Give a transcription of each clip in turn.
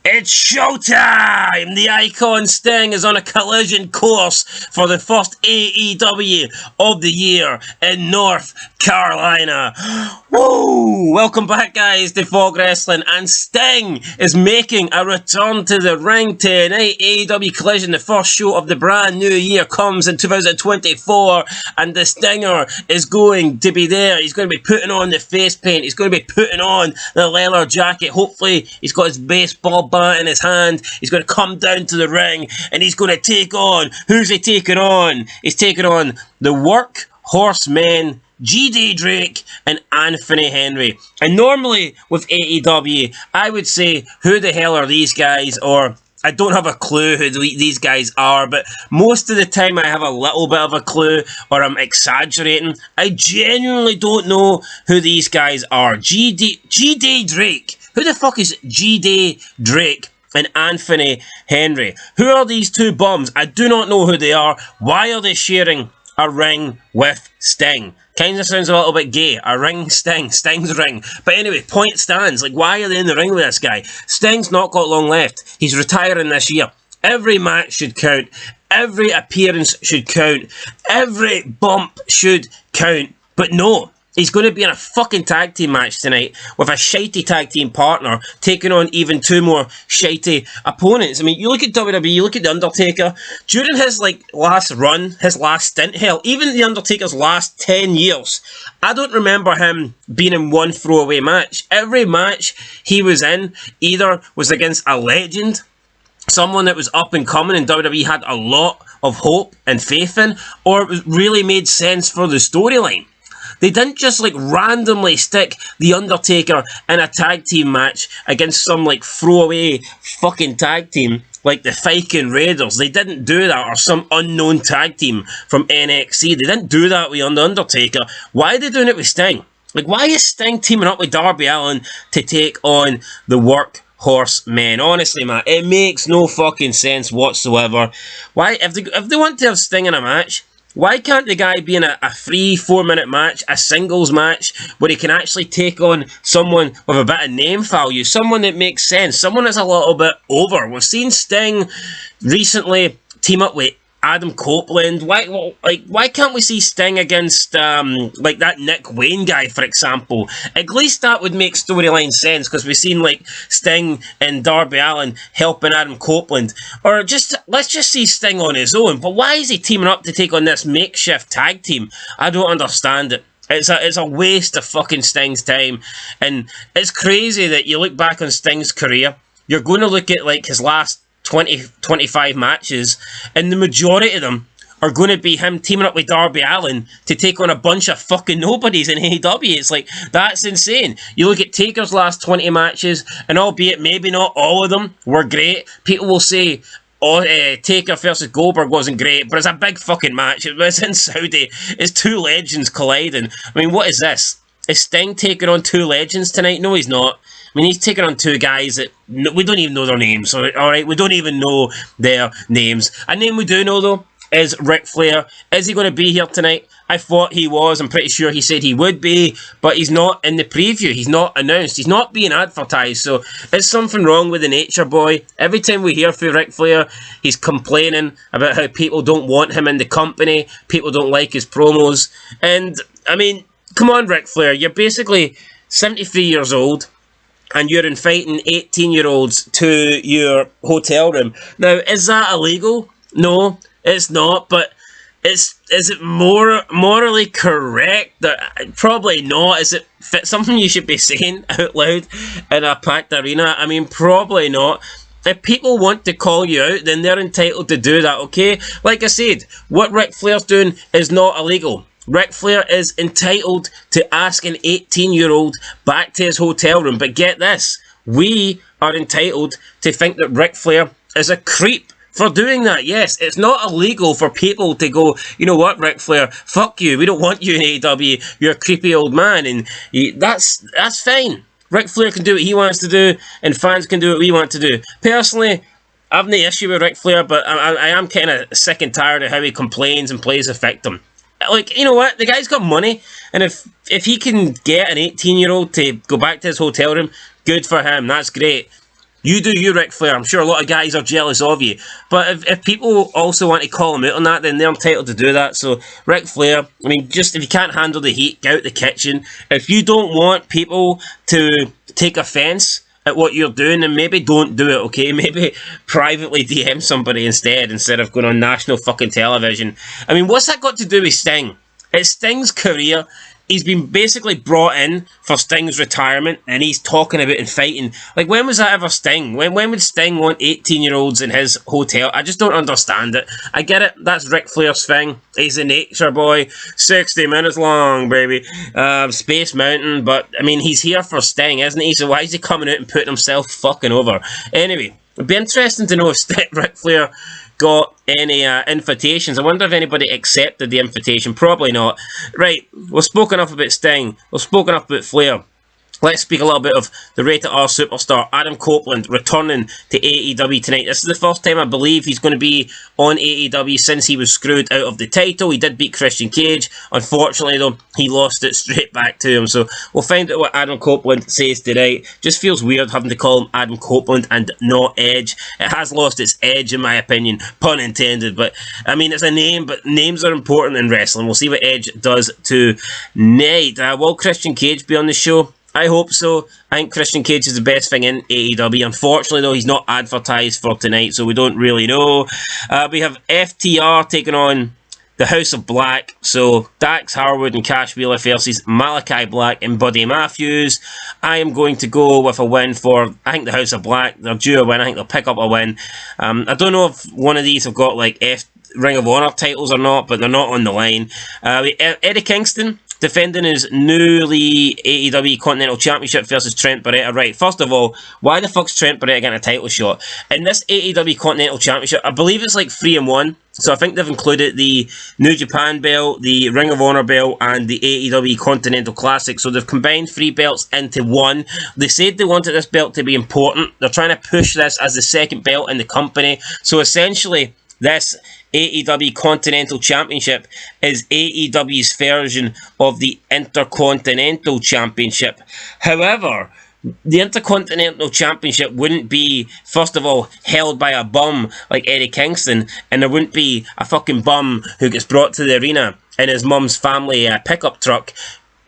It's showtime! The Icon Sting is on a collision course for the first AEW of the year in North Carolina. Woo! Welcome back, guys, to Fog Wrestling, and Sting is making a return to the ring tonight. AEW Collision, the first show of the brand new year, comes in 2024, and the Stinger is going to be there. He's going to be putting on the face paint. He's going to be putting on the leather jacket. Hopefully, he's got his baseball bat in his hand. He's going to come down to the ring, and he's going to take on... Who's he taking on? He's taking on the Workhorsemen, G.D. Drake and Anthony Henry. And normally with AEW, I would say, who the hell are these guys? Or I don't have a clue who these guys are, but most of the time I have a little bit of a clue, or I'm exaggerating. I genuinely don't know who these guys are. G.D. Drake. Who the fuck is G.D. Drake and Anthony Henry? Who are these two bums? I do not know who they are. Why are they sharing a ring with Sting? Kind of sounds a little bit gay. A ring, Sting's ring. But anyway, point stands. Like, why are they in the ring with this guy? Sting's not got long left. He's retiring this year. Every match should count. Every appearance should count. Every bump should count. But no. He's going to be in a fucking tag team match tonight with a shitey tag team partner taking on even two more shitey opponents. I mean, you look at WWE, you look at The Undertaker, during his last run, his last stint, hell, even The Undertaker's last 10 years, I don't remember him being in one throwaway match. Every match he was in either was against a legend, someone that was up and coming and WWE had a lot of hope and faith in, or it really made sense for the storyline. They didn't just randomly stick The Undertaker in a tag team match against some throwaway fucking tag team like the Viking Raiders. They didn't do that, or some unknown tag team from NXT. They didn't do that with The Undertaker. Why are they doing it with Sting? Why is Sting teaming up with Darby Allin to take on the Workhorsemen? Honestly, man, it makes no fucking sense whatsoever. Why, if they want to have Sting in a match, why can't the guy be in a 3-4 minute match, a singles match, where he can actually take on someone with a bit of name value, someone that makes sense, someone that's a little bit over? We've seen Sting recently team up with Adam Copeland. Why can't we see Sting against that Nick Wayne guy, for example? At least that would make storyline sense, because we've seen Sting and Darby Allin helping Adam Copeland. Or let's just see Sting on his own. But why is he teaming up to take on this makeshift tag team? I don't understand it. It's a waste of fucking Sting's time. And it's crazy that you look back on Sting's career, you're going to look at his last 25 matches, and the majority of them are going to be him teaming up with Darby Allin to take on a bunch of fucking nobodies in AEW. It's that's insane. You look at Taker's last 20 matches, and albeit maybe not all of them were great, people will say, Taker versus Goldberg wasn't great, but it's a big fucking match. It was in Saudi. It's two legends colliding. I mean, what is this? Is Sting taking on two legends tonight? No, he's not. I mean, he's taking on two guys that we don't even know their names. Alright, we don't even know their names. A name we do know, though, is Ric Flair. Is he going to be here tonight? I thought he was. I'm pretty sure he said he would be, but he's not in the preview. He's not announced. He's not being advertised, so there's something wrong with the Nature Boy. Every time we hear from Ric Flair, he's complaining about how people don't want him in the company, people don't like his promos, and, I mean, come on, Ric Flair, you're basically 73 years old, and you're inviting 18-year-olds to your hotel room. Now, is that illegal? No, it's not, but is it morally correct? Probably not. Is it something you should be saying out loud in a packed arena? I mean, probably not. If people want to call you out, then they're entitled to do that, okay? Like I said, what Ric Flair's doing is not illegal. Ric Flair is entitled to ask an 18-year-old back to his hotel room. But get this, we are entitled to think that Ric Flair is a creep for doing that. Yes, it's not illegal for people to go, you know what, Ric Flair, fuck you, we don't want you in AEW, you're a creepy old man, and that's fine. Ric Flair can do what he wants to do, and fans can do what we want to do. Personally, I have no issue with Ric Flair, but I am kind of sick and tired of how he complains and plays a victim. You know what? The guy's got money, and if he can get an 18-year-old to go back to his hotel room, good for him. That's great. You do you, Ric Flair. I'm sure a lot of guys are jealous of you. But if people also want to call him out on that, then they're entitled to do that. So, Ric Flair, I mean, just if you can't handle the heat, get out the kitchen. If you don't want people to take offence at what you're doing, then maybe don't do it, okay? Maybe privately DM somebody instead of going on national fucking television. I mean, what's that got to do with Sting? It's Sting's career. He's been basically brought in for Sting's retirement, and he's talking about and fighting. Like, when was that ever Sting? When would Sting want 18-year-olds in his hotel? I just don't understand it. I get it. That's Ric Flair's thing. He's a nature boy. 60 minutes long, baby. Space Mountain. But, I mean, he's here for Sting, isn't he? So why is he coming out and putting himself fucking over? Anyway, it'd be interesting to know if Ric Flair got any invitations. I wonder if anybody accepted the invitation. Probably not. Right, we've spoken enough about Sting. We've spoken enough about Flair. Let's speak a little bit of the Rated R superstar, Adam Copeland, returning to AEW tonight. This is the first time I believe he's going to be on AEW since he was screwed out of the title. He did beat Christian Cage. Unfortunately, though, he lost it straight back to him. So we'll find out what Adam Copeland says tonight. Just feels weird having to call him Adam Copeland and not Edge. It has lost its edge, in my opinion. Pun intended. But, I mean, it's a name, but names are important in wrestling. We'll see what Edge does tonight. Will Christian Cage be on the show? I hope so. I think Christian Cage is the best thing in AEW. Unfortunately, though, he's not advertised for tonight, so we don't really know. We have FTR taking on the House of Black. So, Dax Harwood and Cash Wheeler versus Malachi Black and Buddy Matthews. I am going to go with a win for, I think, the House of Black. They're due a win. I think they'll pick up a win. I don't know if one of these have got, like, Ring of Honor titles or not, but they're not on the line. Eddie Kingston defending his newly AEW Continental Championship versus Trent Barretta. Right, first of all, why the fuck's Trent Barretta getting a title shot? In this AEW Continental Championship, I believe it's like 3-in-1. So I think they've included the New Japan belt, the Ring of Honor belt, and the AEW Continental Classic. So they've combined 3 belts into one. They said they wanted this belt to be important. They're trying to push this as the second belt in the company. So essentially, this AEW Continental Championship is AEW's version of the Intercontinental Championship. However, the Intercontinental Championship wouldn't be, first of all, held by a bum like Eddie Kingston, and there wouldn't be a fucking bum who gets brought to the arena in his mum's family pickup truck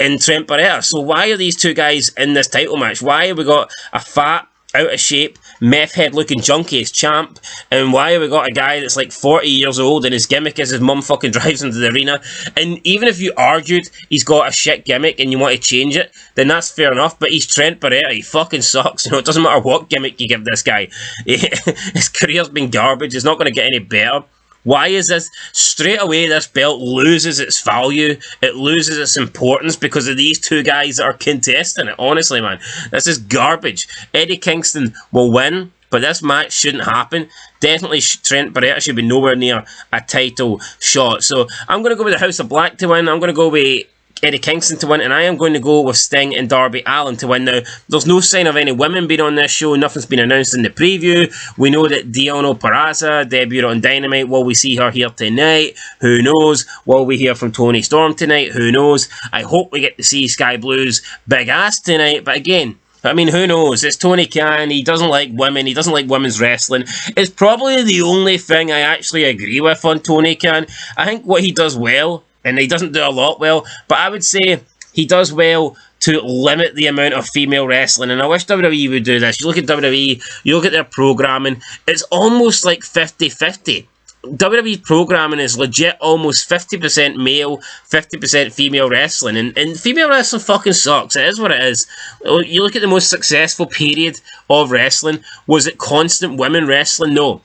in Trent Barretta. So why are these two guys in this title match? Why have we got a fat, out of shape, meth head looking junkie as champ, and why have we got a guy that's like 40 years old and his gimmick is his mum fucking drives into the arena? And even if you argued he's got a shit gimmick and you want to change it, then that's fair enough, but he's Trent Barretta, he fucking sucks. You know, it doesn't matter what gimmick you give this guy. His career's been garbage, it's not going to get any better. Why is this? Straight away, this belt loses its value. It loses its importance because of these two guys that are contesting it. Honestly, man, this is garbage. Eddie Kingston will win, but this match shouldn't happen. Definitely Trent Barretta should be nowhere near a title shot. So I'm going to go with the House of Black to win. I'm going to go with Eddie Kingston to win, and I am going to go with Sting and Darby Allin to win. Now, there's no sign of any women being on this show. Nothing's been announced in the preview. We know that Deonna Purrazzo debuted on Dynamite. Will we see her here tonight? Who knows? Will we hear from Toni Storm tonight? Who knows? I hope we get to see Sky Blue's big ass tonight, but again, I mean, who knows? It's Tony Khan. He doesn't like women. He doesn't like women's wrestling. It's probably the only thing I actually agree with on Tony Khan. I think what he does well, and he doesn't do a lot well, but I would say he does well to limit the amount of female wrestling, and I wish WWE would do this. You look at WWE, you look at their programming, it's almost like 50-50. WWE programming is legit almost 50% male, 50% female wrestling, and female wrestling fucking sucks. It is what it is. You look at the most successful period of wrestling, was it constant women wrestling? No.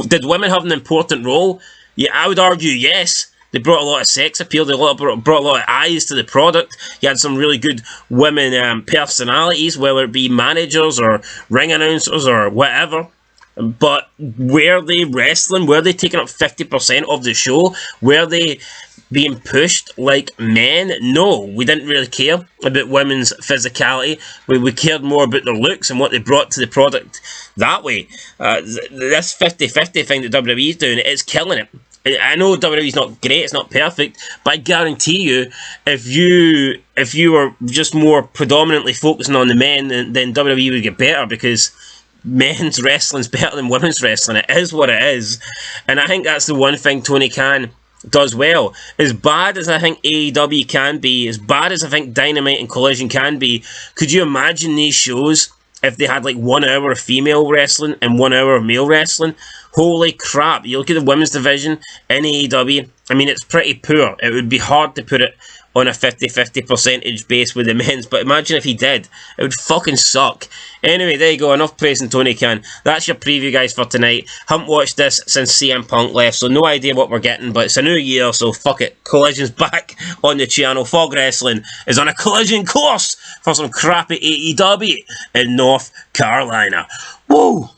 Did women have an important role? Yeah, I would argue yes. They brought a lot of sex appeal. They brought a lot of eyes to the product. You had some really good women personalities, whether it be managers or ring announcers or whatever. But were they wrestling? Were they taking up 50% of the show? Were they being pushed like men? No, we didn't really care about women's physicality. We cared more about their looks and what they brought to the product that way. This 50-50 thing that WWE is doing, it's killing it. I know WWE's not great, it's not perfect, but I guarantee you, if you were just more predominantly focusing on the men, then WWE would get better, because men's wrestling's better than women's wrestling. It is what it is. And I think that's the one thing Tony Khan does well. As bad as I think AEW can be, as bad as I think Dynamite and Collision can be, could you imagine these shows if they had like 1 hour of female wrestling and 1 hour of male wrestling? Holy crap, you look at the women's division in AEW, I mean, it's pretty poor. It would be hard to put it on a 50-50 percentage base with the men's, but imagine if he did. It would fucking suck. Anyway, there you go, enough praising Tony Khan. That's your preview, guys, for tonight. Haven't watched this since CM Punk left, so no idea what we're getting, but it's a new year, so fuck it. Collision's back on the channel. Fog Wrestling is on a collision course for some crappy AEW in North Carolina. Woo!